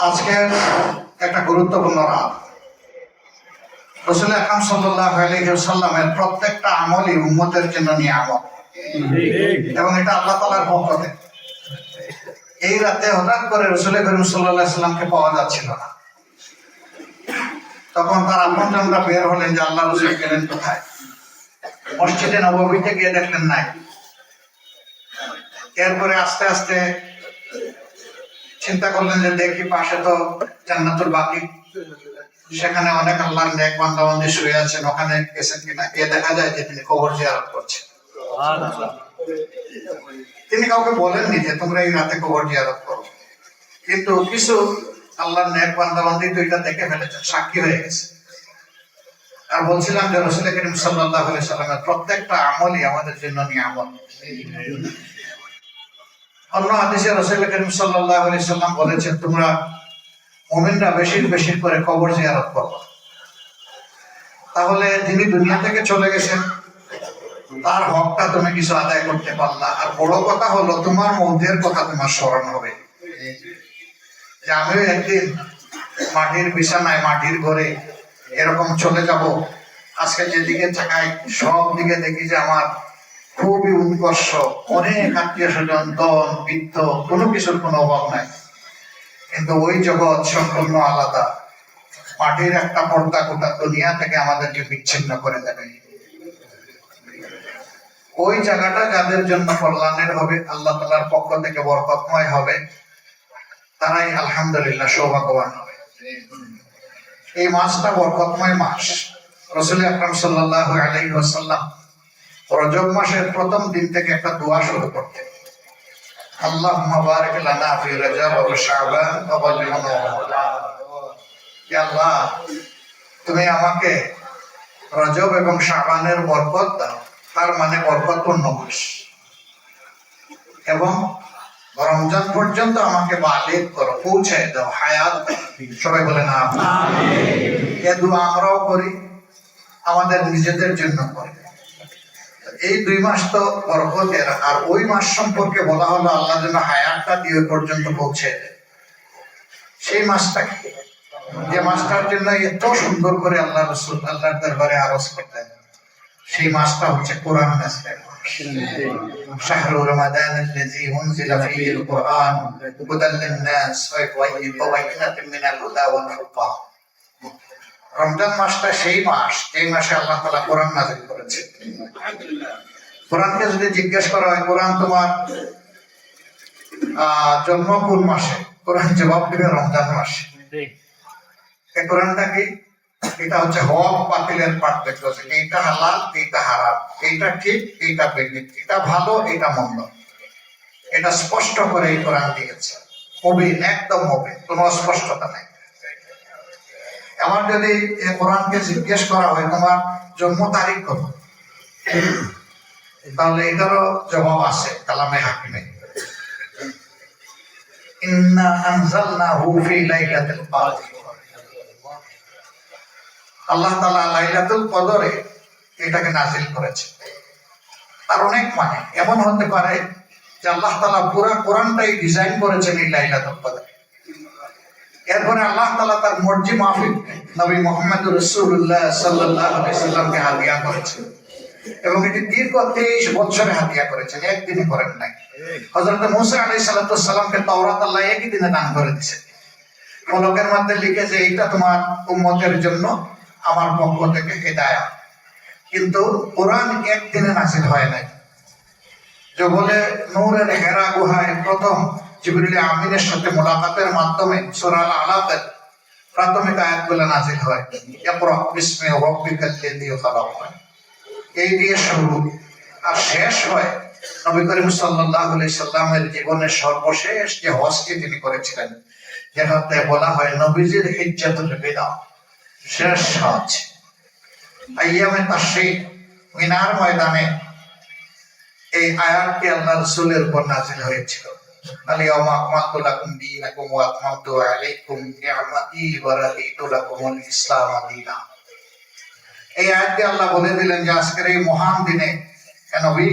আজকের একটা গুরুত্বপূর্ণ রাত। রাসূল আকরাম সাল্লাল্লাহু আলাইহি ওয়াসাল্লামের প্রত্যেকটা আমলই উম্মতের জন্য নিয়ামত, এবং এটা আল্লাহ তাআলার পক্ষ থেকে। এই রাতে হঠাৎ করে রাসূল করিম সাল্লাল্লাহু আলাইহি ওয়াসাল্লামকে পাওয়া যাচ্ছিল না। তখন তার আপনজনরা বের হলেন যে আল্লাহ রাসূল গেলেন কোথায়। মসজিদে নববীতে গিয়ে দেখলেন নাই। এরপরে আস্তে আস্তে চিন্তা করলেন যে দেখি পাশে তো জান্নাতুল বাকি, সেখানে অনেক আল্লাহর নেক বান্দা-বান্দী শুয়ে আছেন, ওখানে গেছেন কিনা। গিয়ে দেখা যায় যে তিনি কবর জিয়ারত করছেন। তিনি কাউকে বলেননি যে তোমরা এই রাতে কবর জিয়ারত করো, কিন্তু কিছু আল্লাহর নেক বান্দা-বান্দী দুইটা দেখে ফেলেছেন, সাক্ষী হয়ে গেছে। আর বলছিলাম যে রাসূল করিম সাল্লাল্লাহু আলাইহি সাল্লামের প্রত্যেকটা আমলই আমাদের জন্য নিয়ামত। অন্য হাদিসে রাসূল করিম সাল্লাল্লাহু আলাইহি সাল্লাম বলেছেন, তোমরা মুমিনরা বেশি বেশি করে কবর জিয়ারত করো। তাহলে যিনি দুনিয়া থেকে চলে গেছেন তার হকটা তুমি কিছু আদায় করতে পারলা। আর বড় কথা হলো তোমার মৌতের কথা তোমার স্মরণ হবে, যে আমিও একদিন মাটির বিছানায় মাটির ঘরে এরকম চলে যাব। আজকে যেদিকে তাকাই সব দিকে দেখি যে আমার খুবই উৎকর্ষ, অনেক আত্মীয় স্বজন, ধন, বিত্ত, কোনো কিছুর কোনো অভাব নাই। কিন্তু ওই জগৎ সম্পূর্ণ আলাদা। মাটির একটা পর্দা গোটা দুনিয়া থেকে আমাদেরকে বিচ্ছিন্ন করে দেবে। ওই জায়গাটা যাদের জন্য কল্যাণের হবে, আল্লাহ তাআলার পক্ষ থেকে বরকতময় হবে, তারাই আলহামদুলিল্লাহ সৌভাগ্যবান হবে। এই মাসটা বরকতময় মাস। রাসূল আকরাম সাল্লাল্লাহু আলাইহি ওয়াসাল্লাম রজব মাসের প্রথম দিন থেকে একটা দোয়া শুরু করতেন, আল্লাহুম্মা বারিক লানা ফি রজব ওয়া শাবান ওয়া বাল্লিগনা রমাদান। ইয়া আল্লাহ, তুমি আমাকে রজব এবং শাবানের বরকত দাও, তার মানে বরকতপূর্ণ মাস, এবং রমজান পর্যন্ত আমাকে বালিগ করো, পৌঁছায় দাও, হায়াত। সবাই বলেন আমিন। এ দোয়া আমরাও করি, আমাদের নিজেদের জন্য করি। এই 2 মাস তো বরকতের, আর ওই মাস সম্পর্কে বলা হলো আল্লাহ যেন হায়াতটা দিয়ে পর্যন্ত পৌঁছে দেয়। সেই মাসটা কি, যে মাসটার জন্য এত সুন্দর করে আল্লাহ রাসূল আল্লাহর দরবারে আরজ করতেন, সেই মাসটা হচ্ছে কোরআন নাযিলের মাস। শাহরু রমাদান আল্লাযী উনজিলা ফীহিল কুরআন হুদাল লিন-নাস ওয়া বায়িনাতিন মিনাল হুদা ওয়াল ফুরকান। রমজান মাসটা সেই মাস, এই মাসে আল্লাহ তাআলা কোরআন নাযিল করেছেন। কোরআনকে যদি জিজ্ঞেস করা হয় কোরআন তোমার জন্ম কোন মাসে, কোরআন জবাব দেবে রমজান মাসে। এই কোরআনটা কি? এটা হচ্ছে হক বাতিলের পার্থক্য, এইটা হালাল, এইটা হারাম, এইটা ঠিক, এইটা বেঠিক, এটা ভালো, এটা মন্দ। এটা স্পষ্ট করে এই কোরআন দিয়েছে, মবিন, একদম মবিন, কোনো অস্পষ্টতা নাই। আমার যদি এই কোরআনকে জিজ্ঞেস করা হয় তোমার জন্ম তারিখ কত, তাহলে এটারও জবাব আছে কালামে হাকিমে, ইন্না আনজালনাহু ফি লাইলাতিল কদর। আল্লাহ তাআলা লাইলাতুল কদরে এটাকে নাযিল করেছে। তার অনেক মানে, এমন হতে পারে যে আল্লাহ তাআলা পুরো কোরআনটাই ডিজাইন করেছেন এই লাইলাতুল কদরে। এরপরে আল্লাহ তাআলা তার মর্জি মাফিক নবী মুহাম্মদ রাসূলুল্লাহ সাল্লাল্লাহু আলাইহি সাল্লামকে হাদিয়া করেছেন, এবং এটি দীর্ঘ 23 বছরে হাদিয়া করেছেন, একদিনে করেন নাই। হযরত মূসা আলাইহিস সালামকে তাওরাত আল্লাহ একই দিনে দান করে দিয়েছেন। ফলকের মধ্যে লিখেছে এইটা তোমার উম্মতের জন্য আমার পক্ষ থেকে হিদায়াত। কিন্তু কোরআন একদিনে নাযিল হয় নাই। জবলে নূরের হেরা গুহায় প্রথম জিবরিল আমিনের সাথে মোলাকাতের মাধ্যমে সূরা আল-আলাকের প্রাথমিক আয়াতগুলো নাযিল হয়, ইকরা বিসমি রাব্বিকাল্লাযী খালাক। এই দিয়ে শুরু, আর শেষ হয় নবী করিম সাল্লাল্লাহু আলাইহি সাল্লামের জীবনের সর্বশেষ যে হজটি তিনি করেছিলেন, যেটাতে বলা হয় নবীজির হিজ্জাতুল বিদা, শেষ হজ। আইয়ামে তাশরীক, মিনার ময়দানে এই আয়াতটি আল্লাহ রাসূলের উপর নাযিল হয়েছিল। আল-ইয়াওমা আকমালতু লাকুম দীনাকুম ওয়া আতমামতু আলাইকুম নি'মাতি ওয়া রাদিতু লাকুমুল ইসলাম দীনা। এই আয়াতে আল্লাহ বলে দিলেন যে আজকের এই মহান দিনে নবী,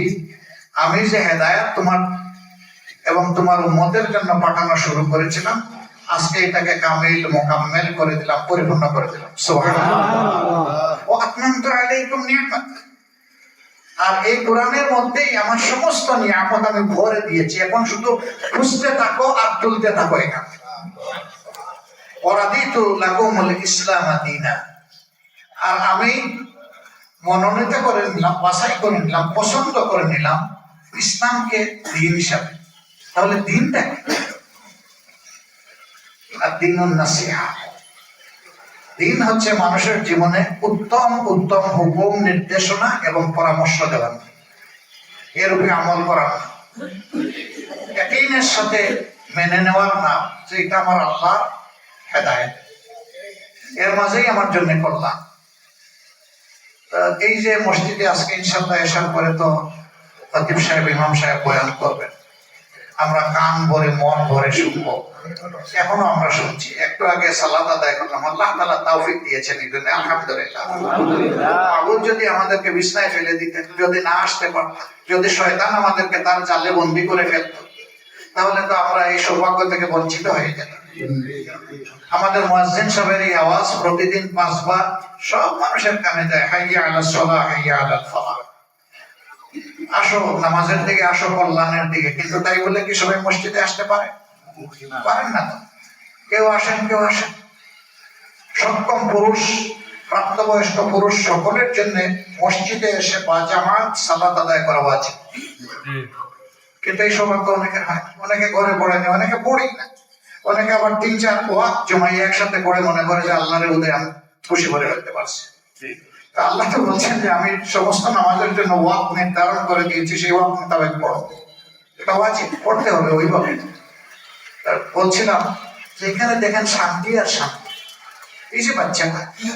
আমি যে হেদায়েত তোমার এবং তোমার উম্মতের জন্য পাঠানো শুরু করেছিলাম, আজকে এটাকে কামিল মোকাম্মেল করে দিলাম, পরিপূর্ণ করে দিলাম। সুবহানাল্লাহ। ওয়া আতমামতু আলাইকুম নি'মাতি। আর এই কোরআনের মধ্যেই আমার সমস্ত নিয়ামত আমি ভরে দিয়েছি, এখন শুধু খুঁজতে থাকো আর তুলতে থাকো। এখানে ওয়ারাদিতু লাকুমুল ইসলাম দীনা। আর আমি মনোনীত করে নিলাম, বাছাই করে নিলাম, পছন্দ করে নিলাম ইসলামকে দিন হিসাবে। তাহলে দিনটা কি? আর দিনুন নাসিহা। দিন হচ্ছে মানুষের জীবনে উত্তম উত্তম হুকুম, নির্দেশনা এবং পরামর্শ দেওয়া, এর উপরে আমল করা, ইয়াকিনের সাথে মেনে নেওয়ার নাম যে এটা আমার আল্লাহ হেদায়েত, এর মাঝেই আমার জন্য করলাম। এই যে মসজিদে আজকে ইনশাআল্লাহ এসার পরে তো খতিব সাহেব, ইমাম সাহেব বয়ান করবেন, আমরা কান ভরে মন ভরে শুনবো। এখনো আমরা শুনছি। একটু আগে সালাত আদায় করলাম, আল্লাহ তাআলা তৌফিক দিয়েছেন এই জন্য আলহামদুলিল্লাহ। আগুন যদি আমাদেরকে বিছনায় ফেলে দিতেন, যদি না আসতে পারতাম, যদি শয়তান আমাদেরকে তার জালে বন্দী করে ফেলতো, তাহলে তো আমরা এই সৌভাগ্য থেকে বঞ্চিত হয়ে যেতাম। আমাদের মুয়াজ্জিন সাহেবের এই আওয়াজ প্রতিদিন 5 বার সব মানুষের কানে যায়, হাইয়া আলাস সালাহ, হাইয়া আলাল ফালাহ। আসো নামাজের দিকে, আসো কল্যাণের দিকে। কিন্তু তাই বলে কি সবাই মসজিদে আসতে পারে? পারেন না তো। কেউ আসেন, কেউ আসেন। সক্ষম পুরুষ, প্রাপ্তবয়স্ক পুরুষ সকলের জন্য মসজিদে এসে বাজামাত সালাত আদায় করা উচিত। কিন্তু এই সৌভাগ্য অনেকের হয়। অনেকে ঘরে পড়ে না, অনেকে পড়ি না, অনেকে আবার 3-4 ওয়াক্ত জমাই একসাথে করে মনে করে যে আল্লাহর উদয় আমি খুশি করে রাখতে পারছি। আল্লাহ তো বলছেন যে আমি সমস্ত নামাজের জন্য ওয়াক্ত নির্ধারণ করে দিয়েছি, সেই ওয়াক্ত মোতাবেক পড়ো। এটা ওয়াজিব, পড়তে হবে ওইভাবে। বলছিলাম যে এখানে দেখেন শান্তি আর শান্তি। এই যে বাচ্চা,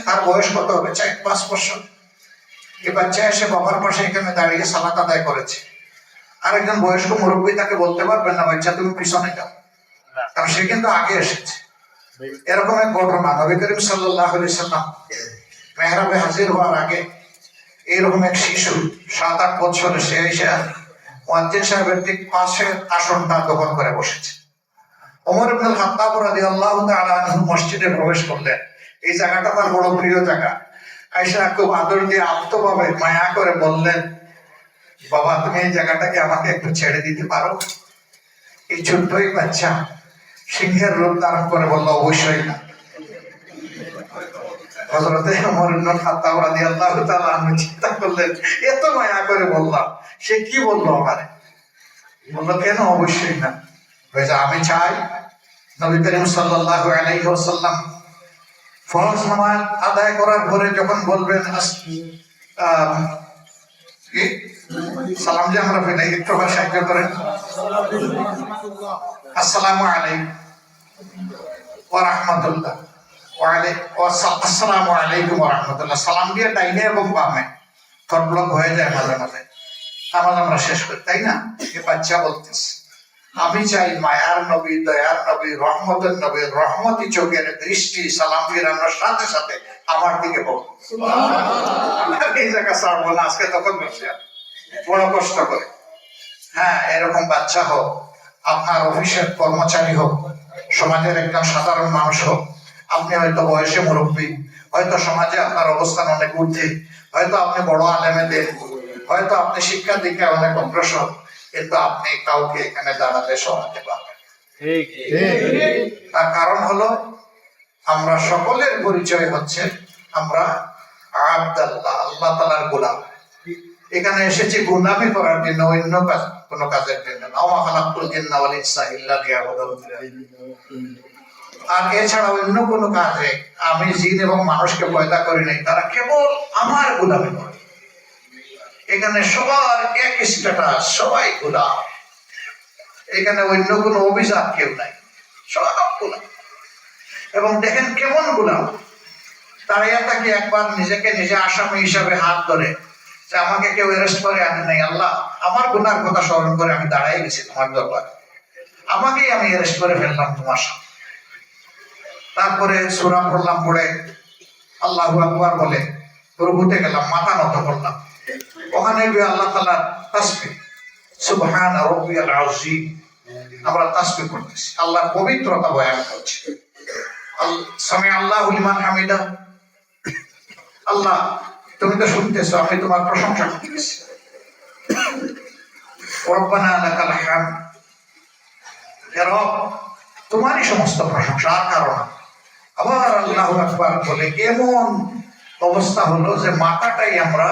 তার বয়স কত হবে? 4-5 বছর। এই বাচ্চা এসে বাবার পাশে এখানে দাঁড়িয়ে সালাত আদায় করেছে। আরেকজন বয়স্ক মুরব্বী তাকে বলতে পারবেন না, বাচ্চা তুমি পিছনে যাও, কারণ সে কিন্তু আগে এসেছে। এরকম এক ঘটনা নবী করিম সাল্লাল্লাহু আলাইহি সাল্লাম মেহরাবে হাজির হওয়ার আগে এইরকম এক শিশু 7-8 বছরের, সে এসে মুয়াজ্জিন সাহেবের ঠিক পাশে আসনটা দখল করে বসেছে। ওমর ইবনে খাত্তাব রাদিয়াল্লাহু তাআলা আনহু মসজিদে প্রবেশ করলেন। এই জায়গাটা তার বড় প্রিয় জায়গা। আয়েশা খুব আদর দিয়ে আপ্তভাবে মায়া করে বললেন, বাবা তুমি এই জায়গাটাকে আমাকে একটু ছেড়ে দিতে পারো? এই ছোট্টই বাচ্চা সিংহের রূপ ধারণ করে বলল, অবশ্যই না। হযরতে ওমর ইবনে খাত্তাব রাদিয়াল্লাহু তাআলা আনহু চিন্তা করলেন, এত মায়া করে বললাম, সে কি বললো আমারে? বললো কেন অবশ্যই না? আমি চাই নবী করিম সাল্লাল্লাহু আলাইহি ওয়াসাল্লাম ফরজ নামাজ আদায় করার পরে যখন বলবেন সালাম যে আমরা ফেলাই, একটু সাহায্য করেন, আসসালামু আলাইকুম ওয়া রাহমাতুল্লাহ, আসসালামু আলাইকুম ওয়া রাহমাতুল্লাহ। সালাম দিয়ে ডাইনে এবং বামে থট ব্লক হয়ে যায় মাঝে মাঝে, আমরা শেষ করি, তাই না? এ বাচ্চা বলতেছে আমি চাই মায়ার নবী, দয়ার নবী, রহমতের নবী রহমতি চোখের দৃষ্টি সালাম ফিরানোর সাথে সাথে আমার দিকে বল। এই জায়গা ছাড়বো না আজকে, তখন বসে বড় কষ্ট করে। হ্যাঁ, এরকম বাচ্চা হোক, আপনার অফিসের কর্মচারী হোক, সমাজের একজন সাধারণ মানুষ হোক, আপনি হয়তো বয়সে মুরব্বী, হয়তো সমাজে আপনার অবস্থান অনেক ঊর্ধ্বে, হয়তো আপনি বড় আলেমেদের, হয়তো আপনি শিক্ষা দীক্ষায় অনেক অগ্রসর, কিন্তু আপনি কাউকে এখানে দাঁড়াতে শোনাতে পারবেন। তার কারণ হলো আমরা সকলের পরিচয় হচ্ছে আমরা আব্দুল্লাহ, আল্লাহ তাআলার গোলাম। এখানে এসেছি গোলামি করার জন্য, অন্য কোনো কাজের জন্য না। ওয়া খালাকুল জিন্না ওয়াল ইনসা ইল্লা লিয়াবুদুন। আর এছাড়া অন্য কোনো কাজে আমি জিন এবং মানুষকে পয়দা করি নাই, তারা কেবল আমার গোলামি করে। এখানে সবার এক স্ট্যাটাস, সবাই গোলাম। এখানে অন্য কোনো অভিজাত কেউ নাই, সব গোলাম। এবং দেখেন কেমন গোলাম, দাঁড়িয়ে থাকি একবার নিজেকে নিজে আসামি হিসাবে হাত ধরে যে আমাকে কেউ অ্যারেস্ট করে আনে নাই, আল্লাহ আমার গুনার কথা স্মরণ করে আমি দাঁড়াই গেছি তোমার দরবারে, আমাকেই আমি অ্যারেস্ট করে ফেললাম তোমার সামনে। তারপরে সূরা পড়লাম, পড়ে আল্লাহু আকবার বলে রুকুতে গেলাম, মাথা নত করলাম। ওখানে আল্লাহ তাআলার তাসবিহ, সুবহান রাব্বিয়াল আযীম আমরা তাসবিহ করতেছি, আল্লাহর পবিত্রতা বয়ান করছি। সামি আল্লাহু লিমান হামিদা, আল্লাহ তুমি তো শুনতেছো, আমি তোমার প্রশংসা করতেছি। রব্বানা লাকাল হামদ, হে রব তোমারই সমস্ত প্রশংসা, আর কারণ। আবার আল্লাহু আকবার বলে এমন অবস্থা হলো যে মাথাটাই আমরা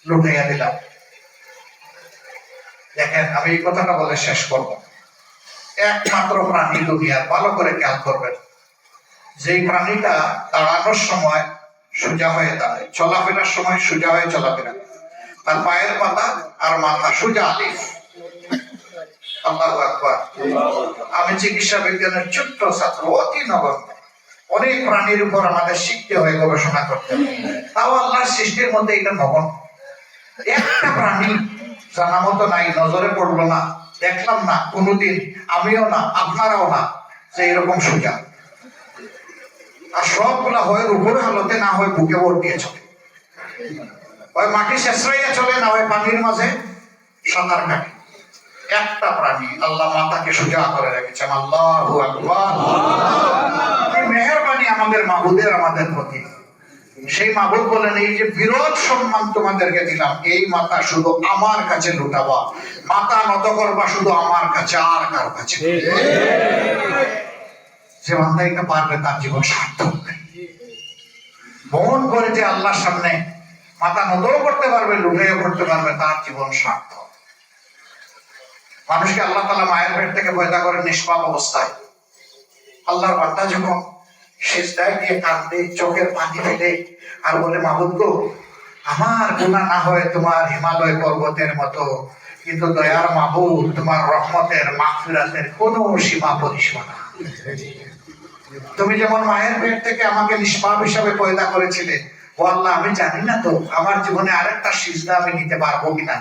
লুটাইয়া দিলাম। দেখেন, আমি এই কথাটা বলে শেষ করব। একমাত্র প্রাণী দুনিয়ার, ভালো করে খেয়াল করবেন, যেই প্রাণীটা দাঁড়ানোর সময় সোজা হয়ে দাঁড়ায়, চলাফেরার সময় সোজা হয়ে চলাফেরা, তার পায়ের পাতা আর মাথা সোজা আলিফ। আল্লাহু আকবার। আমি চিকিৎসা বিজ্ঞানের ছোট্ট ছাত্র, অতি নগণ্য, অনেক প্রাণীর উপর আমাদের শিখতে হয়, গবেষণা করতে হয়, তাও আল্লাহর সৃষ্টির মধ্যে এটা নগণ্য। একটা প্রাণী জানা মতো নাই, নজরে পড়লো না, দেখলাম না কোনোদিন, আমিও না আপনারাও না, যে এরকম সোজা। আর সবগুলা হয় উপরে হালতে, না হয় বুকে ভর দিয়ে চলে, হয় মাটি শেষরাইয়া চলে, না হয় পানির মাঝে সাঁতার কাটে। একটা প্রাণী আল্লাহ মাথাকে সোজা করে রেখেছেন। আল্লাহু আকবার। মেহেরবানি আমাদের মাবুদের আমাদের প্রতি। সেই মাবুদ বলেন, এই যে বিরোধ সম্মান তোমাদেরকে দিলাম, এই মাথা শুধু আমার কাছে লুটাবা, মাথা নত করবা শুধু আমার কাছে, আর কারো কাছে। যে বান্দা এটা পারবে তার জীবন সার্থক। মন করে যে আল্লাহর সামনে মাথা নতও করতে পারবে, লুটাইও করতে পারবে, তার জীবন সার্থক। মানুষকে আল্লাহ তাআলা মায়ের পেট থেকে পয়দা করে নিষ্পাপ অবস্থায়, আল্লাহর বান্দা যখন সিজদায় দিয়ে কাঁদে, চোখের পানি ফেলে আর বলে, মাবুদ গো, আমার গুনাহ না হয় তোমার হিমালয় পর্বতের মতো, কিন্তু দয়ার মাবুদ, তোমার রহমতের মাগফিরাতের কোনো সীমা পরিসীমা না। তুমি যেমন মায়ের পেট থেকে আমাকে নিষ্পাপ হিসাবে পয়দা করেছিলে, ও আল্লাহ আমি জানি না তো আমার জীবনে আরেকটা সিজদা আমি নিতে পারবো কিনা।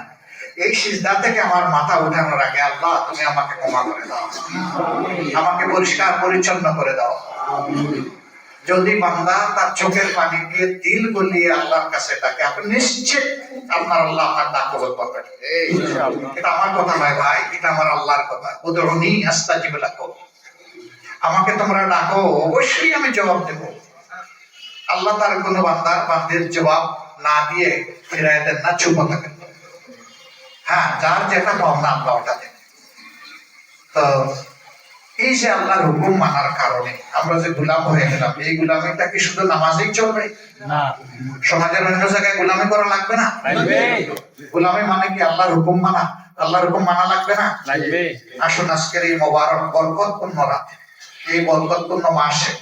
এই সিজদা থেকে আমার মাথা উঠানোর আগে আল্লাহ তুমি আমাকে ক্ষমা করে দাও, আমাকে পরিষ্কার পরিচ্ছন্ন করে দাও। যদি বান্দা তার চোখের পানি দিয়ে দিল গলিয়ে আল্লাহর কাছে ডাকে, আপনি নিশ্চিত আপনার আল্লাহ আপনার ডাক কবুল করবেন। এটা আমার কথা নয় ভাই, এটা আমার আল্লাহর কথা। উদউনি আস্তাজিব লাকুম, আমাকে তোমরা ডাকো, অবশ্যই আমি জবাব দেব। আল্লাহ তার কোনো বান্দার বান্দির জবাব না দিয়ে ফিরাই দেন না, চুপ থাকেন। হ্যাঁ, যার যেটা পাওনা আল্লাহ ওটা দেন। তো এই যে আল্লাহর হুকুম মানার কারণে আমরা যে গোলাম হয়ে গেলাম, এই গোলামিটা কি শুধু নামাজেই চলবে না? সমাজের অন্য জায়গায় গোলামি করা লাগবে না? গোলামি মানে কি আল্লাহর হুকুম মানা? আল্লাহর হুকুম মানা লাগবে না? আসুন আজকের এই মোবারক বরকতপূর্ণ রাতে, এই বরকতপূর্ণ মাসে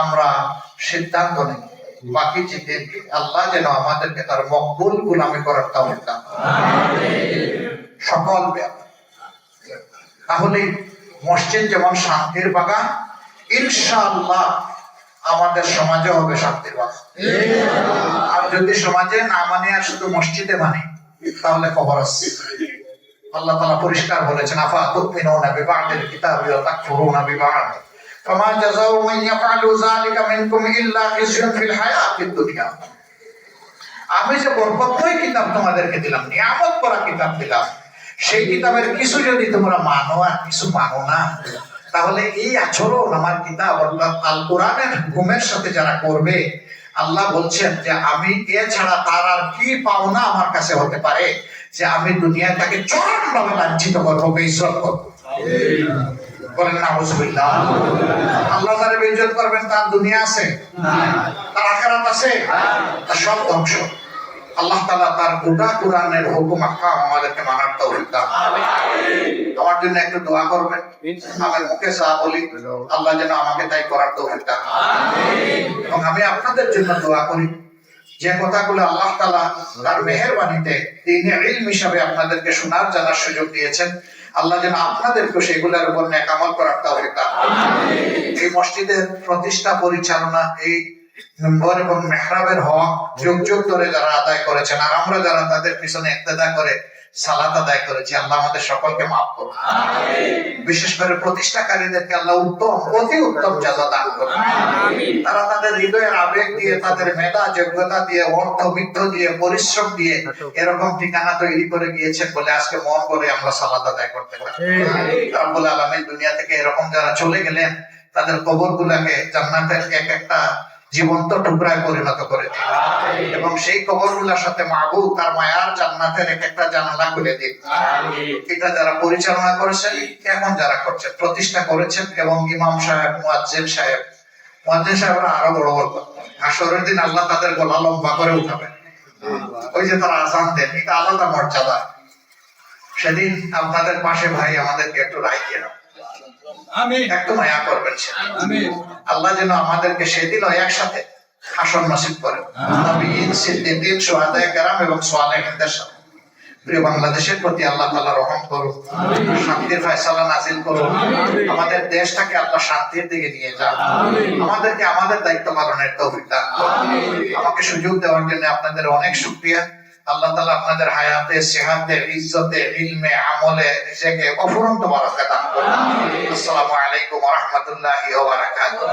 আমরা সিদ্ধান্ত নিই, বাকি জীবন আল্লাহ যেন আমাদেরকে তার মকবুল গোলামি করার তৌফিক দান করেন সকল ব্যাপারে। তাহলে মসজিদ যেমন শান্তির বাগান, ইনশাআল্লাহ আমাদের সমাজে হবে শান্তির বাগান। আর যদি সমাজে না মানে আর শুধু মসজিদে মানে, তাহলে খবর আছে। আল্লাহ তাআলা পরিষ্কার বলেছেন, আফা তুমিনুনা বিবাদিল কিতাবি ওয়া তাকফুরুনা বিবাদ, ফামা জাযাউ মান ইয়াফআলু যালিকা মিনকুম ইল্লা খিজয়ুন ফিল হায়াতিদ দুনিয়া। আমি যে বরকতময় কিতাব তোমাদেরকে দিলাম, নিয়ামত করা কিতাব দিলাম, সেই কিতাবের কিছু যদি তোমরা মানো আর কিছু মানো না, তাহলে এই আচরণ আমার কিতাব অর্থাৎ আল কোরআনের হুকুমের সাথে যারা করবে, আল্লাহ বলছেন যে আমি এছাড়া তার আর কি পাওনা আমার কাছে হতে পারে, যে আমি দুনিয়ায় তাকে চরমভাবে লাঞ্ছিত করবো, বেইজ্জত করবো। বলেন নাউজুবিল্লাহ। আল্লাহ যারা বেইজ্জত করবেন তার দুনিয়া আছে, তার আখিরাত আছে, তার সব ধ্বংস। আল্লাহ তাআলা তার গোটা কোরআনের হুকুম আহকাম আমাদেরকে মানার তৌফিক দান করুন। আমার জন্য একটু দোয়া করবেন। আমার মুখে যা বলি আল্লাহ যেন আমাকে তাই করার তৌফিক দান করেন। এবং আমি আপনাদের জন্য দোয়া করি, যে কথাগুলো আল্লাহ তাআলা তার মেহেরবানিতে দ্বীনে ইলম হিসাবে আপনাদেরকে শোনার জানার সুযোগ দিয়েছেন, আল্লাহ যেন আপনাদেরকে সেগুলোর উপর নেক আমল করার তৌফিক দান করেন। এই মসজিদের প্রতিষ্ঠা পরিচালনা, এই নম্বর এবং মেহরাবের হক যুগ যুগ ধরে যারা আদায় করেছেন, আর আমরা যারা তাদের পিছনে ইক্তেদা করে সালাত আদায় করেছি। আল্লাহ আমাদের সকলকে মাফ করুন। বিশেষ করে প্রতিষ্ঠাকারীদেরকে আল্লাহ উত্তম, অতি উত্তম জাযা দান করুন। তারা তাদের হৃদয়ের আবেগ দিয়ে, তাদের মেধা যোগ্যতা দিয়ে, অর্থ বিত্ত দিয়ে, পরিশ্রম দিয়ে এরকম ঠিকানা তৈরি করে গিয়েছেন বলে আজকে মন করে আমরা সালাত আদায় করতে পারি। রব্বুল আলামিন দুনিয়া থেকে এরকম যারা চলে গেলেন তাদের কবর গুলাকে জান্নাতের এক একটা জীবন্ত টুকরায় পরিণত করে দিন এবং সেই কবরগুলোর সাথে মাহবুব তার মায়ার জান্নাতের এক একটা জানালা খুলে দিন। এটা যারা পরিচালনা করেছেন, এখন যারা করছেন, প্রতিষ্ঠা করেছেন, এবং ইমাম সাহেব, মুয়াজ্জিন সাহেবরা আরো বড় বড় হাসরের দিন আল্লাহ তাদের গলা লম্বা করে উঠাবেন। ওই যে তারা আযান দেন, এটা আলাদা মর্যাদা। সেদিন আপনাদের পাশে ভাই আমাদেরকে একটু রাইখে একটু মায়া করবেন। আল্লাহ যেন আমাদেরকে সেদিনও একসাথে আসন নসিব করেন। নবীন, সিদ্দিকীন, শুহাদায়ে কেরাম এবং সালেহীনদের সাথে। প্রিয় বাংলাদেশের প্রতি আল্লাহ তাআলা রহম করুন, শান্তির ফয়সালা নাযিল করুন। আমাদের দেশটাকে আল্লাহ শান্তির দিকে নিয়ে যান। আমাদেরকে আমাদের দায়িত্ব পালনের তৌফিক দান করুন। আমাকে সুযোগ দেওয়ার জন্য আপনাদের অনেক শুকরিয়া। আল্লাহ তাআলা আপনাদের হায়াতে, সেহাতে, ইজ্জতে, ইলমে, আমলে নিজেকে অফুরন্ত বারাকা দান করুন। আসসালামু আলাইকুম ওয়া রাহমাতুল্লাহি ওয়া বারাকাতুহু।